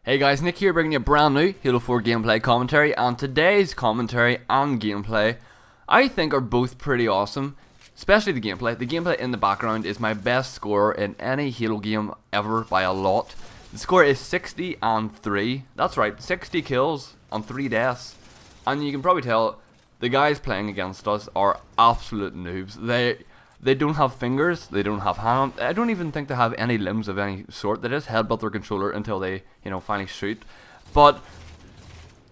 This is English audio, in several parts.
Hey guys, Nick here bringing you a brand new Halo 4 gameplay commentary, and today's commentary and gameplay I think are both pretty awesome, especially the gameplay. The gameplay in the background is my best score in any Halo game ever by a lot. The score is 60 and 3, that's right, 60 kills and 3 deaths, and you can probably tell the guys playing against us are absolute noobs. They don't have fingers, they don't have hands, I don't even think they have any limbs of any sort. They just headbutt their controller until they, finally shoot. But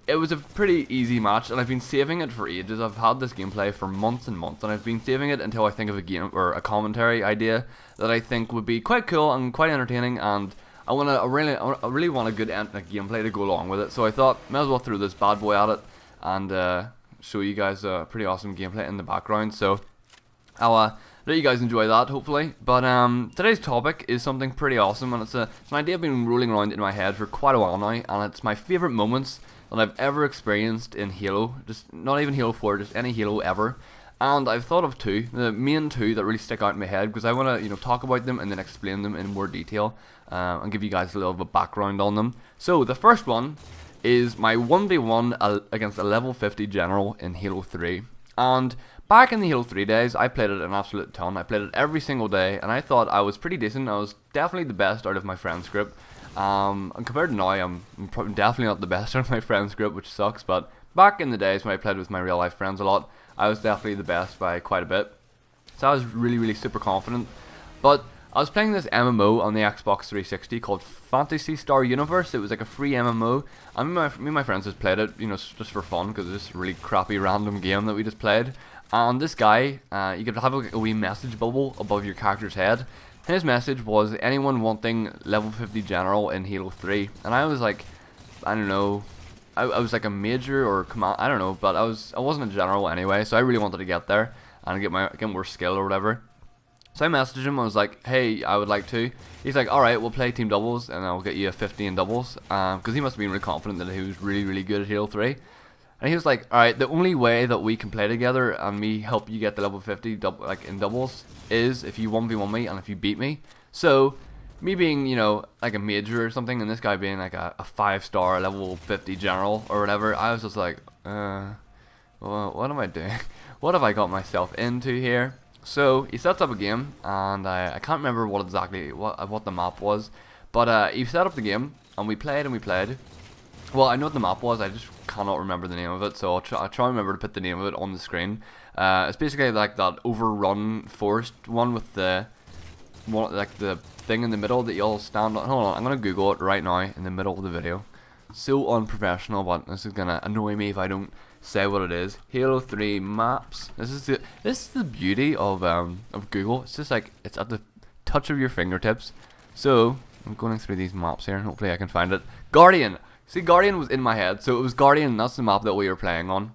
it was a pretty easy match, and I've been saving it for ages. I've had this gameplay for months and months, and I've been saving it until I think of a game or a commentary idea that I think would be quite cool and quite entertaining, and I really want a good gameplay to go along with it. So I thought, may as well throw this bad boy at it and show you guys a pretty awesome gameplay in the background. So I'll let you guys enjoy that, hopefully. But today's topic is something pretty awesome, and it's an idea I've been rolling around in my head for quite a while now, and it's my favourite moments that I've ever experienced in Halo. Just not even Halo 4, just any Halo ever. And I've thought of two, the main two that really stick out in my head, because I want to talk about them and then explain them in more detail and give you guys a little bit of a background on them. So the first one is my 1v1 against a level 50 general in Halo 3. And back in the Halo 3 days, I played it an absolute ton. I played it every single day, and I thought I was pretty decent. I was definitely the best out of my friends group. And compared to now, I'm definitely not the best out of my friends group, which sucks. But back in the days when I played with my real life friends a lot, I was definitely the best by quite a bit. So I was really super confident. But I was playing this MMO on the Xbox 360 called Phantasy Star Universe. It was like a free MMO, and me and my friends just played it, just for fun, because it's just a really crappy random game that we just played. And this guy, you could have a wee message bubble above your character's head. His message was, anyone wanting level 50 general in Halo 3. And I was like, I don't know, I was like a major or command, I don't know, but I wasn't a general anyway, so I really wanted to get there and get more skill or whatever. So I messaged him, I was like, hey, I would like to. He's like, alright, we'll play team doubles and I'll get you a 50 in doubles. Because he must have been really confident that he was really good at Halo 3. And he was like, alright, the only way that we can play together and me help you get the level 50 in doubles is if you 1v1 me and if you beat me. So, me being, like a major or something, and this guy being like a 5-star level 50 general or whatever, I was just like, well, what am I doing? What have I got myself into here? So he sets up a game, and I can't remember what the map was, but he set up the game, and we played. Well, I know what the map was, I just cannot remember the name of it, so I'll try and remember to put the name of it on the screen. It's basically like that overrun forest one with the thing in the middle that you all stand on. Hold on, I'm gonna Google it right now in the middle of the video. So unprofessional, but this is gonna annoy me if I don't say what it is. Halo 3 maps. This is the beauty of Google. It's just like it's at the touch of your fingertips. So I'm going through these maps here, and hopefully I can find it. Guardian. See, Guardian was in my head, so it was Guardian. That's the map that we were playing on.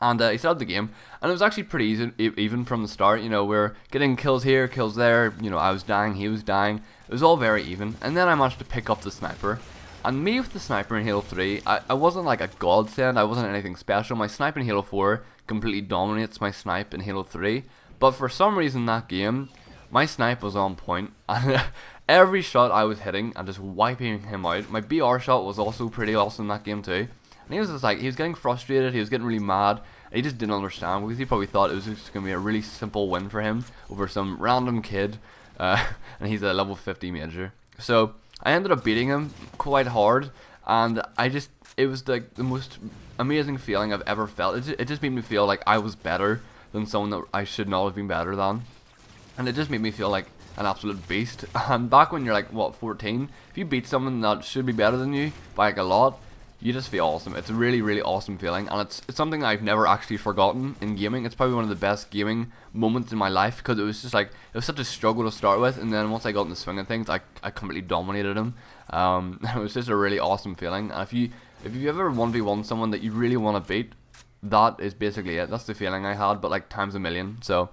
And he set up the game, and it was actually pretty easy, even from the start. We were getting kills here, kills there. I was dying, he was dying. It was all very even. And then I managed to pick up the sniper. And me with the sniper in Halo 3, I wasn't like a godsend, I wasn't anything special. My snipe in Halo 4 completely dominates my snipe in Halo 3. But for some reason that game, my snipe was on point. And every shot I was hitting and just wiping him out. My BR shot was also pretty awesome in that game too. And he was just like, he was getting frustrated, he was getting really mad. And he just didn't understand, because he probably thought it was just going to be a really simple win for him over some random kid. And he's a level 50 major. So I ended up beating him quite hard, and it was like the most amazing feeling I've ever felt. It just made me feel like I was better than someone that I should not have been better than. And it just made me feel like an absolute beast. And back when you're like, what, 14, if you beat someone that should be better than you by like a lot, you just feel awesome. It's a really awesome feeling, and it's something I've never actually forgotten in gaming. It's probably one of the best gaming moments in my life, because it was just like, it was such a struggle to start with, and then once I got in the swing of things, I completely dominated him. It was just a really awesome feeling. And if you ever 1v1 someone that you really want to beat, that is basically it. That's the feeling I had, but like times a million. So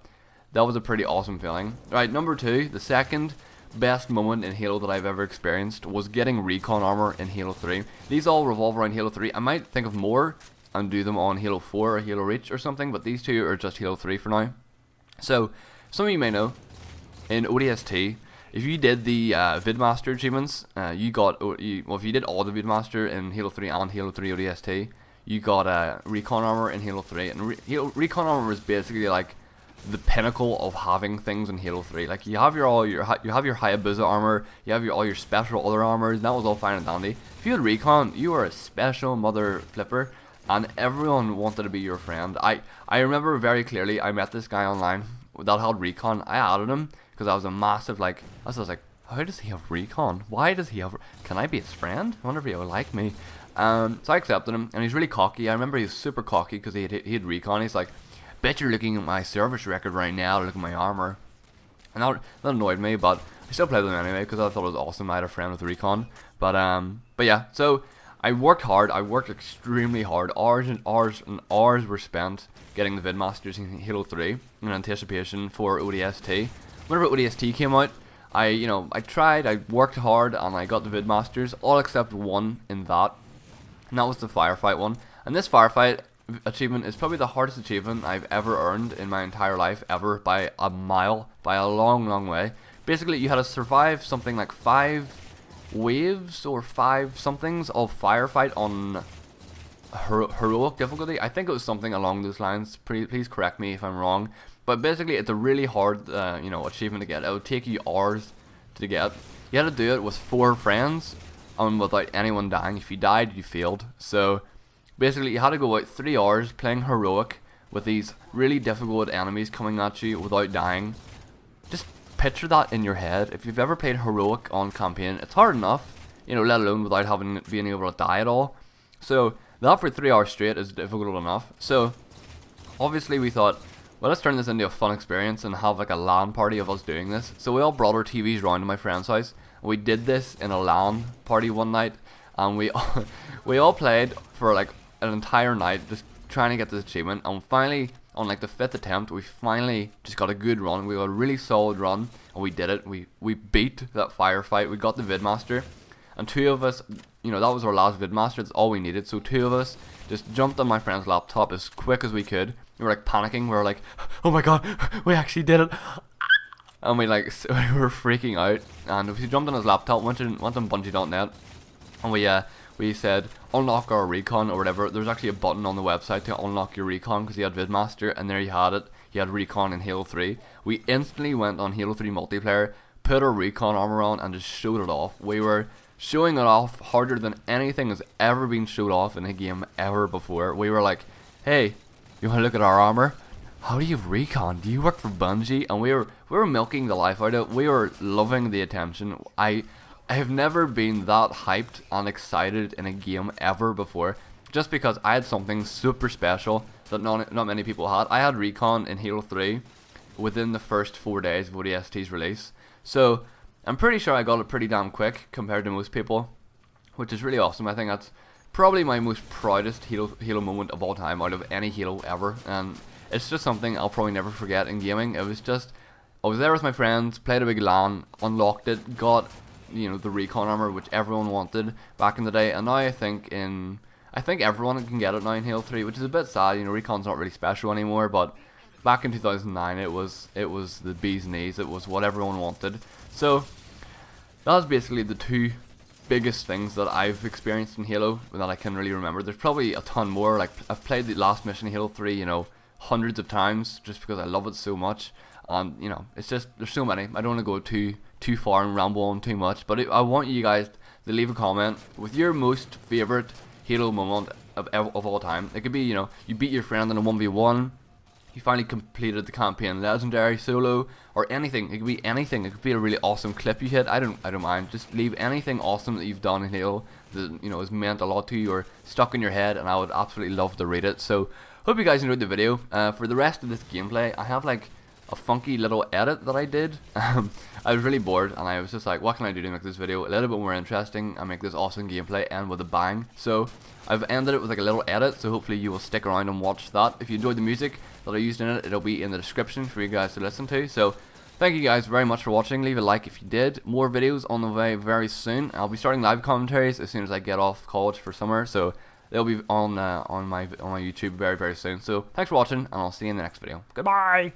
that was a pretty awesome feeling. Right, number 2, the second best moment in Halo that I've ever experienced was getting recon armor in Halo 3. These all revolve around Halo 3. I might think of more and do them on Halo 4 or Halo Reach or something, but these two are just Halo 3 for now. So, some of you may know, in ODST, if you did the Vidmaster achievements, you got well, if you did all the Vidmaster in Halo 3 and Halo 3 ODST, you got recon armor in Halo 3, and recon armor is basically like the pinnacle of having things in Halo 3. Like you have your Hayabusa armor, you have all your special other armors, and that was all fine and dandy. If you had recon, you were a special mother flipper, and everyone wanted to be your friend. I remember very clearly, I met this guy online that had recon. I added him because I was a massive I was like, how does he have recon? Why does he have? Can I be his friend? I wonder if he would like me. So I accepted him, and he's really cocky. I remember he was super cocky because he had recon. He's like, bet you're looking at my service record right now to look at my armor. And that annoyed me, but I still played with him anyway because I thought it was awesome. I had a friend with recon. But yeah, so I worked hard. I worked extremely hard. Hours and hours and hours were spent getting the Vidmasters in Halo 3 in anticipation for ODST. Whenever ODST came out, I tried, I worked hard, and I got the Vidmasters, all except one in that. And that was the firefight one. And this firefight achievement is probably the hardest achievement I've ever earned in my entire life, ever, by a mile, by a long, long way. Basically, you had to survive something like 5 waves or 5 somethings of firefight on heroic difficulty. I think it was something along those lines. Please correct me if I'm wrong. But basically, it's a really hard, achievement to get. It would take you hours to get. You had to do it with 4 friends, and without anyone dying. If you died, you failed. So basically, you had to go out 3 hours playing heroic with these really difficult enemies coming at you without dying. Just picture that in your head. If you've ever played heroic on campaign, it's hard enough, let alone without being able to die at all. So that for 3 hours straight is difficult enough. So obviously we thought, well, let's turn this into a fun experience and have like a LAN party of us doing this. So we all brought our TVs around to my friend's house. We did this in a LAN party one night, and we all played for like an entire night just trying to get this achievement. And finally, on like the 5th attempt, we finally just got a good run. We got a really solid run, and we did it. We beat that firefight. We got the Vidmaster, and 2 of us, that was our last Vidmaster. That's all we needed. So 2 of us just jumped on my friend's laptop as quick as we could. We were like panicking. We were like, oh my god, we actually did it. And we were freaking out, and we jumped on his laptop, went on Bungie.net, and we said unlock our recon or whatever. There's actually a button on the website to unlock your recon because he had Vidmaster, and there you had it. He had recon in Halo 3. We instantly went on Halo 3 multiplayer, put our recon armor on, and just showed it off. We were showing it off harder than anything has ever been showed off in a game ever before. We were like, hey, you want to look at our armor? How do you have recon? Do you work for Bungie? And we were milking the life out of it. We were loving the attention. I have never been that hyped and excited in a game ever before, just because I had something super special that not many people had. I had recon in Halo 3 within the first 4 days of ODST's release. So I'm pretty sure I got it pretty damn quick compared to most people, which is really awesome. I think that's probably my most proudest Halo moment of all time out of any Halo ever, and it's just something I'll probably never forget in gaming. It was just, I was there with my friends, played a big LAN, unlocked it, got the recon armor which everyone wanted back in the day, and now I think everyone can get it now in Halo 3, which is a bit sad. Recon's not really special anymore, but back in 2009 it was the bee's knees. It was what everyone wanted. So that was basically the 2 biggest things that I've experienced in Halo that I can really remember. There's probably a ton more. Like, I've played the last mission in Halo 3 hundreds of times just because I love it so much, and it's just, there's so many. I don't want to go too far and ramble on too much, but I want you guys to leave a comment with your most favorite Halo moment of all time. It could be, you beat your friend in a 1v1, you finally completed the campaign legendary solo, or anything. It could be anything. It could be a really awesome clip you hit. I don't mind. Just leave anything awesome that you've done in Halo that has meant a lot to you or stuck in your head, and I would absolutely love to read it. So hope you guys enjoyed the video. For the rest of this gameplay, I have like a funky little edit that I did. I was really bored, and I was just like, what can I do to make this video a little bit more interesting and make this awesome gameplay end with a bang? So I've ended it with like a little edit, so hopefully you will stick around and watch that. If you enjoyed the music that I used in it, it'll be in the description for you guys to listen to. So thank you guys very much for watching. Leave a like if you did. More videos on the way very soon. I'll be starting live commentaries as soon as I get off college for summer, so they'll be on my YouTube very soon. So thanks for watching, and I'll see you in the next video. Goodbye.